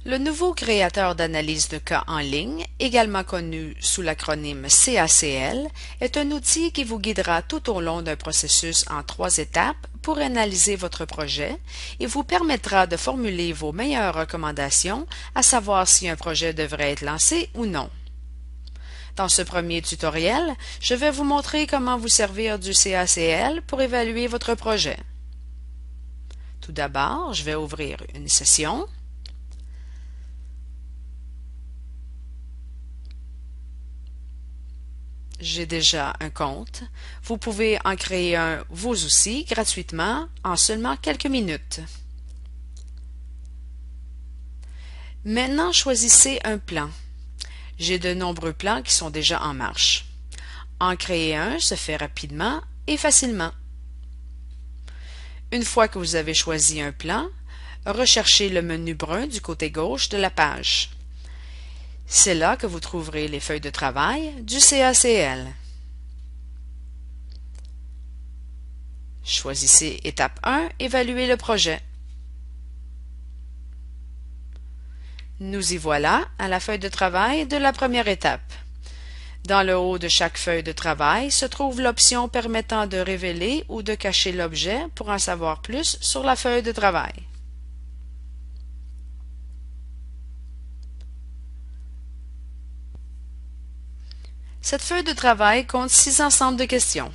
Le nouveau créateur d'analyse de cas en ligne, également connu sous l'acronyme CACL, est un outil qui vous guidera tout au long d'un processus en 3 étapes pour analyser votre projet et vous permettra de formuler vos meilleures recommandations, à savoir si un projet devrait être lancé ou non. Dans ce premier tutoriel, je vais vous montrer comment vous servir du CACL pour évaluer votre projet. Tout d'abord, je vais ouvrir une session. J'ai déjà un compte. Vous pouvez en créer un vous aussi gratuitement en seulement quelques minutes. Maintenant, choisissez un plan. J'ai de nombreux plans qui sont déjà en marche. En créer un se fait rapidement et facilement. Une fois que vous avez choisi un plan, recherchez le menu brun du côté gauche de la page. C'est là que vous trouverez les feuilles de travail du CACL. Choisissez étape 1, évaluer le projet. Nous y voilà à la feuille de travail de la première étape. Dans le haut de chaque feuille de travail se trouve l'option permettant de révéler ou de cacher l'objet pour en savoir plus sur la feuille de travail. Cette feuille de travail compte 6 ensembles de questions.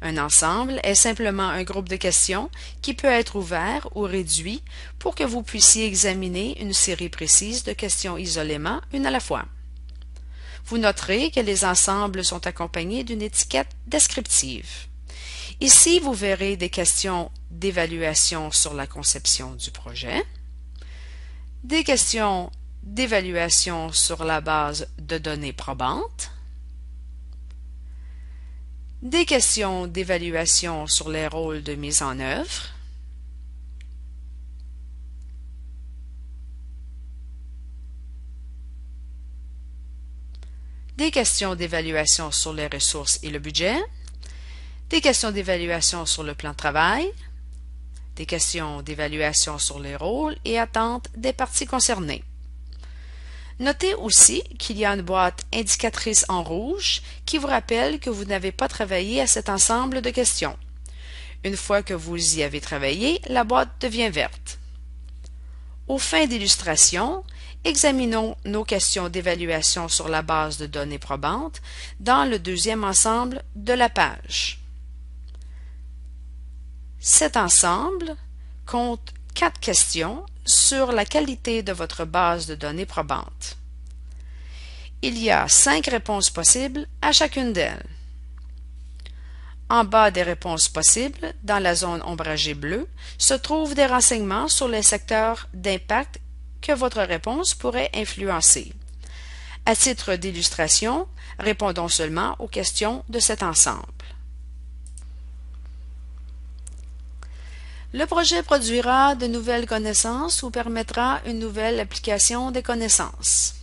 Un ensemble est simplement un groupe de questions qui peut être ouvert ou réduit pour que vous puissiez examiner une série précise de questions isolément, une à la fois. Vous noterez que les ensembles sont accompagnés d'une étiquette descriptive. Ici, vous verrez des questions d'évaluation sur la conception du projet, des questions d'évaluation sur la base de données probantes, des questions d'évaluation sur les rôles de mise en œuvre, des questions d'évaluation sur les ressources et le budget, des questions d'évaluation sur le plan de travail, des questions d'évaluation sur les rôles et attentes des parties concernées. Notez aussi qu'il y a une boîte indicatrice en rouge qui vous rappelle que vous n'avez pas travaillé à cet ensemble de questions. Une fois que vous y avez travaillé, la boîte devient verte. Aux fins d'illustration, examinons nos questions d'évaluation sur la base de données probantes dans le deuxième ensemble de la page. Cet ensemble compte 4 questions sur la qualité de votre base de données probante. Il y a 5 réponses possibles à chacune d'elles. En bas des réponses possibles, dans la zone ombragée bleue, se trouvent des renseignements sur les secteurs d'impact que votre réponse pourrait influencer. À titre d'illustration, répondons seulement aux questions de cet ensemble. Le projet produira de nouvelles connaissances ou permettra une nouvelle application des connaissances.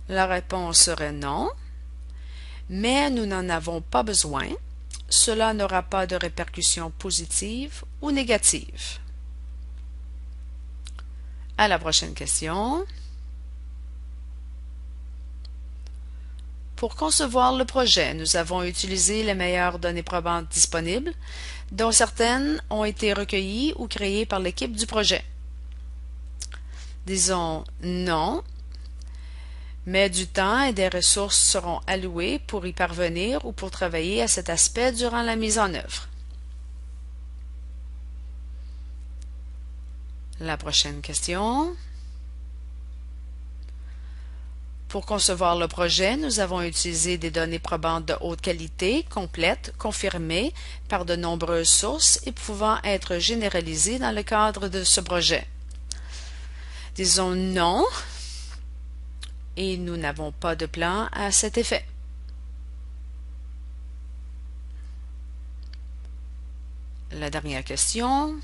La réponse serait non, mais nous n'en avons pas besoin. Cela n'aura pas de répercussions positives ou négatives. À la prochaine question. Pour concevoir le projet, nous avons utilisé les meilleures données probantes disponibles, dont certaines ont été recueillies ou créées par l'équipe du projet. Disons non, mais du temps et des ressources seront alloués pour y parvenir ou pour travailler à cet aspect durant la mise en œuvre. La prochaine question. Pour concevoir le projet, nous avons utilisé des données probantes de haute qualité, complètes, confirmées par de nombreuses sources et pouvant être généralisées dans le cadre de ce projet. Disons non, et nous n'avons pas de plan à cet effet. La dernière question.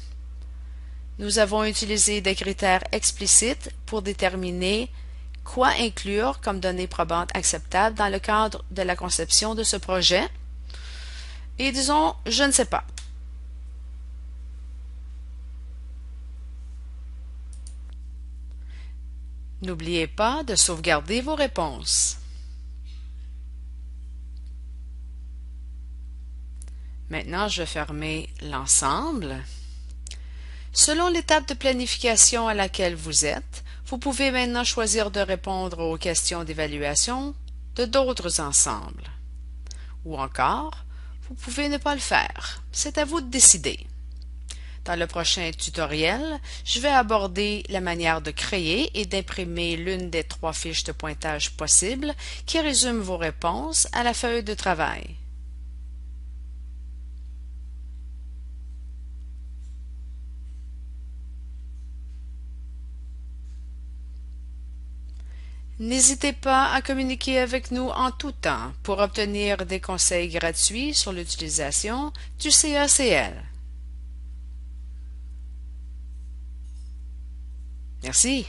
Nous avons utilisé des critères explicites pour déterminer quoi inclure comme données probantes acceptables dans le cadre de la conception de ce projet? Et disons, je ne sais pas. N'oubliez pas de sauvegarder vos réponses. Maintenant, je vais fermer l'ensemble. Selon l'étape de planification à laquelle vous êtes, vous pouvez maintenant choisir de répondre aux questions d'évaluation de d'autres ensembles. Ou encore, vous pouvez ne pas le faire. C'est à vous de décider. Dans le prochain tutoriel, je vais aborder la manière de créer et d'imprimer l'une des 3 fiches de pointage possibles qui résument vos réponses à la feuille de travail. N'hésitez pas à communiquer avec nous en tout temps pour obtenir des conseils gratuits sur l'utilisation du CACL. Merci.